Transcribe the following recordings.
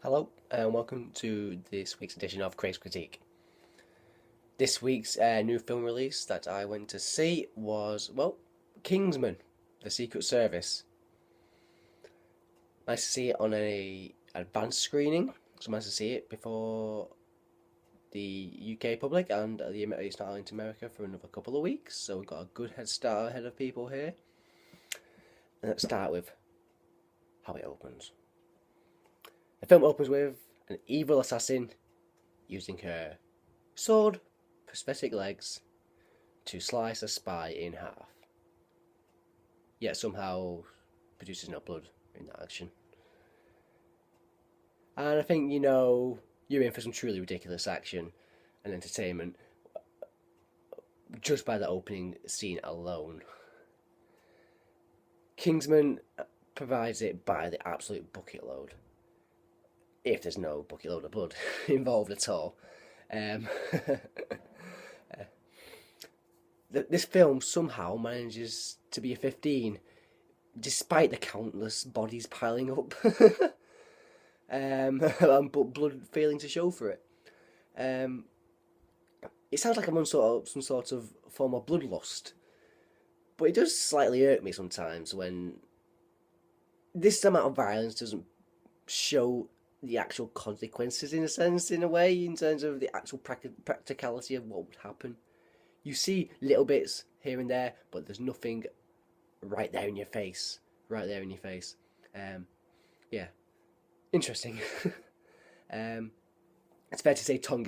Hello, and welcome to this week's edition of Craig's Critique. This week's new film release that I went to see was, Kingsman, The Secret Service. Nice to see it on a advanced screening, so nice to see it before the UK public, and it's not out into America for another couple of weeks, so we've got a good head start ahead of people here. And let's start with how it opens. The film opens with an evil assassin using her sword, prosthetic legs, to slice a spy in half. Yet somehow produces no blood in that action. And I think, you're in for some truly ridiculous action and entertainment just by the opening scene alone. Kingsman provides it by the absolute bucket load. If there's no bucket load of blood involved at all. This film somehow manages to be a 15, despite the countless bodies piling up, but blood failing to show for it. It sounds like I'm on some sort of form of bloodlust, but it does slightly irk me sometimes when this amount of violence doesn't show the actual consequences in a way, in terms of the actual practicality of what would happen. You see little bits here and there, but there's nothing right there in your face. Yeah, interesting. It's fair to say Tong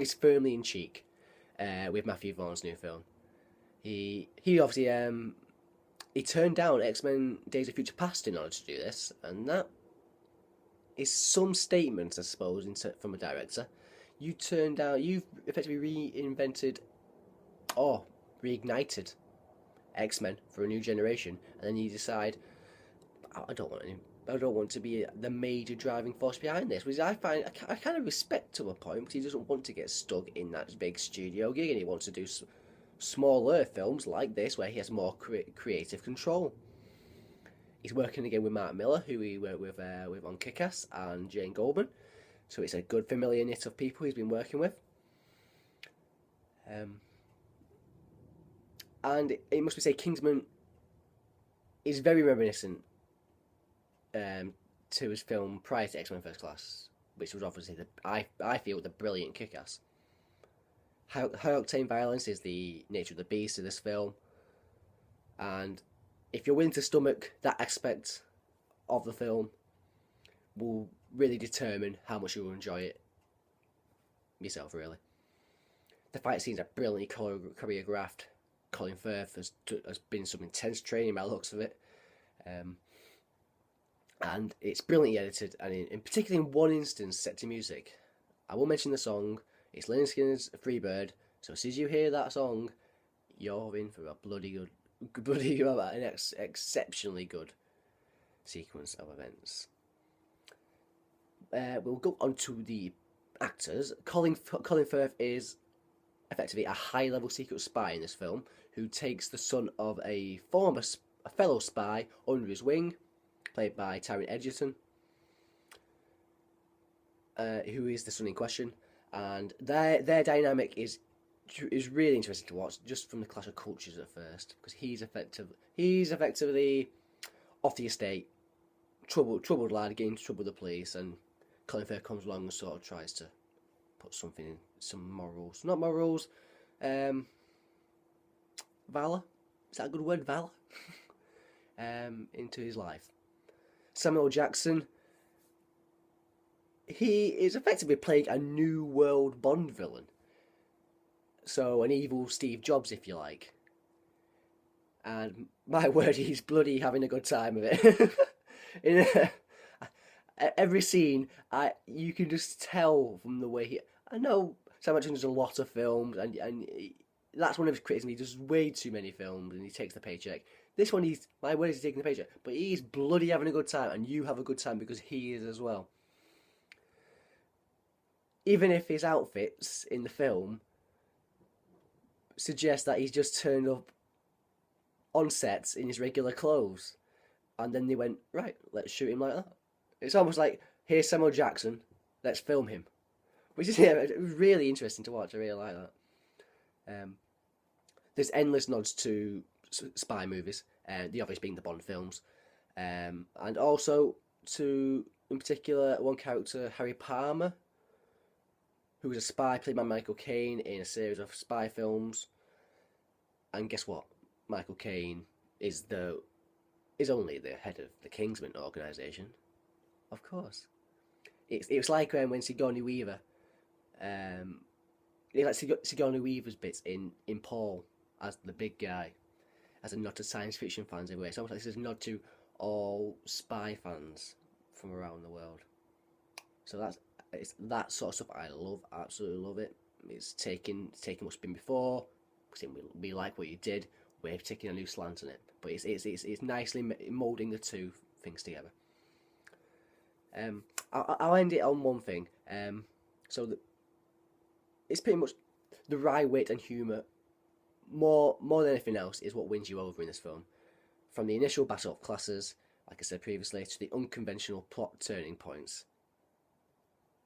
is firmly in cheek with Matthew Vaughn's new film. He obviously he turned down X-Men Days of Future Past in order to do this, and that is some statement, I suppose, from a director. You've effectively reignited X-Men for a new generation, and then you decide, I don't want to be the major driving force behind this, which I kind of respect to a point, because he doesn't want to get stuck in that big studio gig, and he wants to do smaller films like this, where he has more creative control. He's working again with Mark Miller, who he worked with on Kick-Ass, and Jane Goldman. So it's a good familiar knit of people he's been working with. And it must be said, Kingsman is very reminiscent to his film prior to X-Men First Class, which was obviously, I feel, the brilliant Kick-Ass. High-octane violence is the nature of the beast of this film. And if you're willing to stomach that aspect of the film, will really determine how much you'll enjoy it yourself, really. The fight scenes are brilliantly choreographed. Colin Firth has been some intense training by the looks of it. And it's brilliantly edited, and in particular in one instance set to music. I will mention the song. It's Lynyrd Skynyrd's Free Bird, so as soon as you hear that song, you're in for a an exceptionally good sequence of events. We'll go on to the actors. Colin Firth is effectively a high-level secret spy in this film, who takes the son of a fellow spy under his wing, played by Taron Egerton, who is the son in question, and their dynamic is really interesting to watch, just from the clash of cultures at first, because he's effectively off the estate, troubled lad, getting into trouble with the police, and Colin Firth comes along and sort of tries to put something in, some morals, not morals, valor, is that a good word, valor, into his life. Samuel Jackson, he is effectively playing a new world Bond villain. So, an evil Steve Jobs, if you like. And my word, he's bloody having a good time of it. In every scene, you can just tell from the way he... I know Sam Jackson does a lot of films, and that's one of his criticisms. He does way too many films, and he takes the paycheck. This one, my word, he's taking the paycheck. But he's bloody having a good time, and you have a good time because he is as well. Even if his outfits in the film suggest that he's just turned up on set in his regular clothes, and then they went, right, let's shoot him like that. It's almost like here's Samuel Jackson, let's film him. Which is, yeah, it was really interesting to watch. I really like that. Um, there's endless nods to spy movies, the obvious being the Bond films, and also to, in particular, one character, Harry Palmer, who was a spy played by Michael Caine in a series of spy films. And guess what? Michael Caine is only the head of the Kingsman organisation, of course. It was like when Sigourney Weaver, it's like Sigourney Weaver's bits in Paul as the big guy, as a nod to science fiction fans everywhere. It's almost like this is a nod to all spy fans from around the world. So it's that sort of stuff I love, absolutely love it. It's taking what's been before, saying we like what you did, we're taking a new slant on it. But it's nicely moulding the two things together. I'll end it on one thing. It's pretty much the wry wit and humour, more than anything else, is what wins you over in this film. From the initial battle of classes, like I said previously, to the unconventional plot turning points.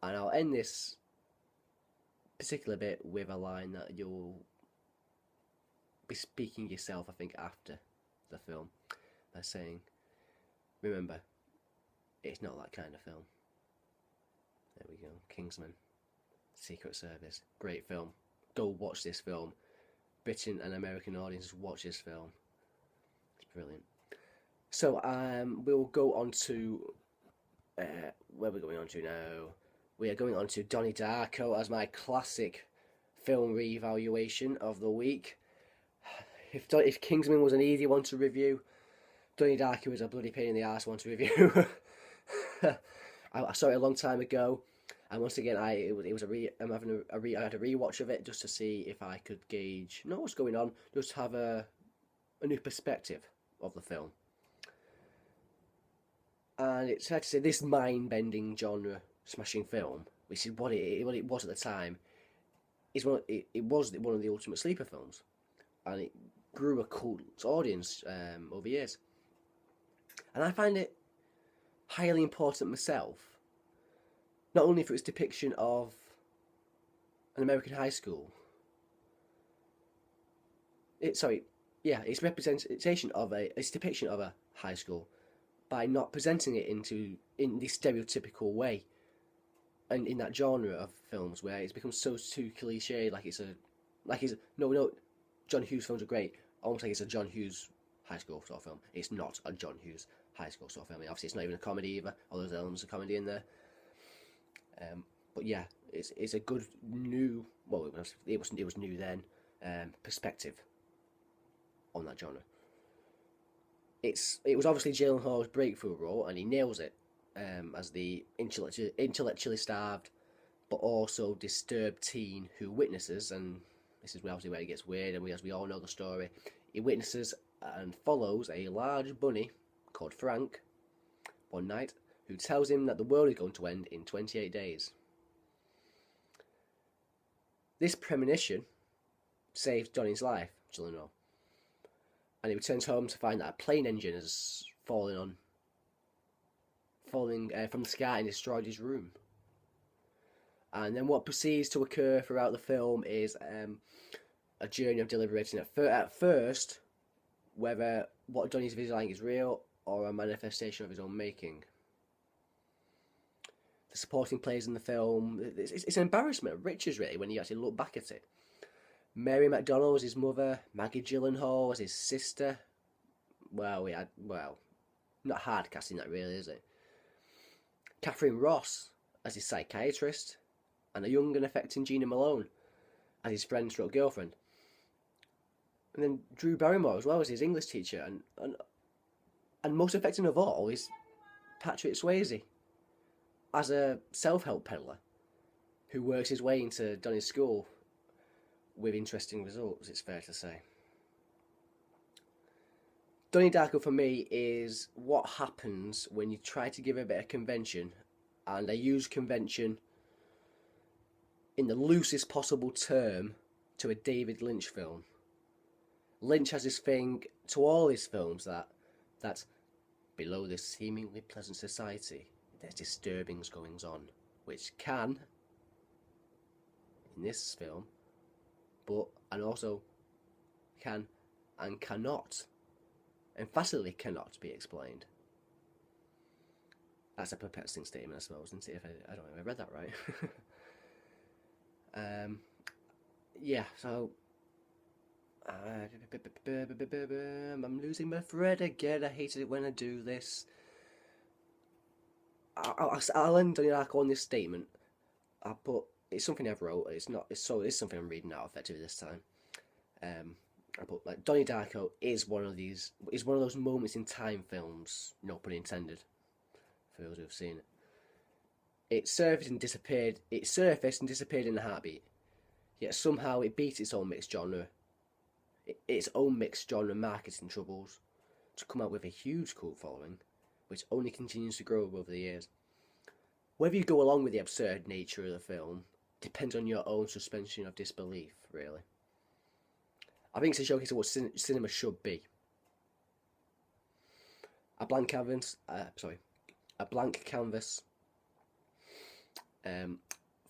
And I'll end this particular bit with a line that you'll be speaking yourself, I think, after the film, by saying, remember, it's not that kind of film. There we go. Kingsman. Secret Service. Great film. Go watch this film. Britain and American audiences, watch this film. It's brilliant. So we'll go on to where we're going on to now. We are going on to Donnie Darko as my classic film re-evaluation of the week. If Kingsman was an easy one to review, Donnie Darko was a bloody pain in the arse one to review. I saw it a long time ago, and once again, I had a rewatch of it just to see if I could gauge not what's going on, just have a new perspective of the film. And it's fair to say this mind-bending genre-smashing film, which is what it was at the time, it was one of the ultimate sleeper films, and it grew a cult audience over years. And I find it highly important myself, not only for its depiction of an American high school. Its representation of its depiction of a high school, by not presenting it in the stereotypical way, and in that genre of films where it's become so too cliche, John Hughes films are great, almost like it's a John Hughes high school sort of film. It's not a John Hughes high school sort of film. Obviously, it's not even a comedy either. All those elements of comedy in there. But yeah, it's a good new. Well, it was new then. Perspective on that genre. It was obviously Gyllenhaal's breakthrough role, and he nails it as the intellectually starved, but also disturbed teen who witnesses, and this is obviously where it gets weird, and as we all know the story, he witnesses and follows a large bunny called Frank one night, who tells him that the world is going to end in 28 days. This premonition saves Donnie's life, Gyllenhaal, and he returns home to find that a plane engine has fallen from the sky and destroyed his room. And then what proceeds to occur throughout the film is a journey of deliberating at first whether what Donnie's visualizing is real or a manifestation of his own making. The supporting players in the film, it's an embarrassment of riches, really, when you actually look back at it. Mary McDonnell was his mother, Maggie Gyllenhaal was his sister. Well, not hard casting that, really, is it? Catherine Ross as his psychiatrist, and a young and affecting Gina Malone as his friend/girlfriend. And then Drew Barrymore as well as his English teacher, and most affecting of all is Patrick Swayze as a self-help peddler who works his way into Donnie's school with interesting results, it's fair to say. Donnie Darko for me is what happens when you try to give a bit of convention, and I use convention in the loosest possible term, to a David Lynch film. Lynch has this thing to all his films that below this seemingly pleasant society, there's disturbing goings on, which can, in this film, and also can and cannot, emphatically cannot be explained. That's a perplexing statement, I suppose, isn't it? If I don't know if I read that right. Yeah, so I'm losing my thread again. I hate it when I do this. I'll end Donnie Darko on this statement. It's something I've wrote. It's not. It's something I'm reading now effectively this time. I put like Donnie Darko is one of these. Is one of those moments in time films. No pun intended. For those who've seen it, it surfaced and disappeared. It surfaced and disappeared in a heartbeat. Yet somehow it beat its own mixed genre. Its own mixed genre marketing troubles to come out with a huge cult following, which only continues to grow over the years. Whether you go along with the absurd nature of the film depends on your own suspension of disbelief, really. I think it's a showcase of what cinema should be. A blank canvas,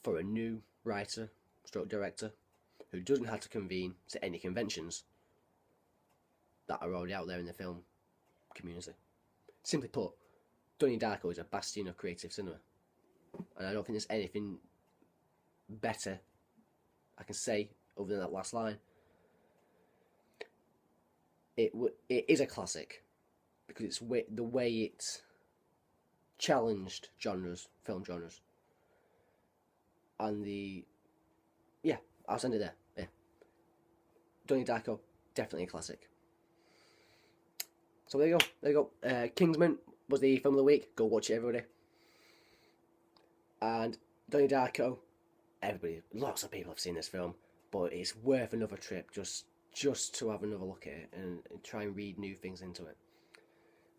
for a new writer, stroke director, who doesn't have to convene to any conventions that are already out there in the film community. Simply put, Donnie Darko is a bastion of creative cinema, and I don't think there's anything better I can say other than that last line. It is a classic because it's the way it challenged film genres, and I'll send it there. Yeah, Donnie Darko, definitely a classic. So there you go. Kingsman was the film of the week. Go watch it, everybody. And Donnie Darko, lots of people have seen this film, but it's worth another trip just to have another look at it and try and read new things into it.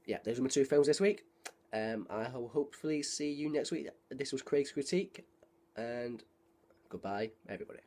Yeah, those are my two films this week. I will hopefully see you next week. This was Craig's Critique, and goodbye, everybody.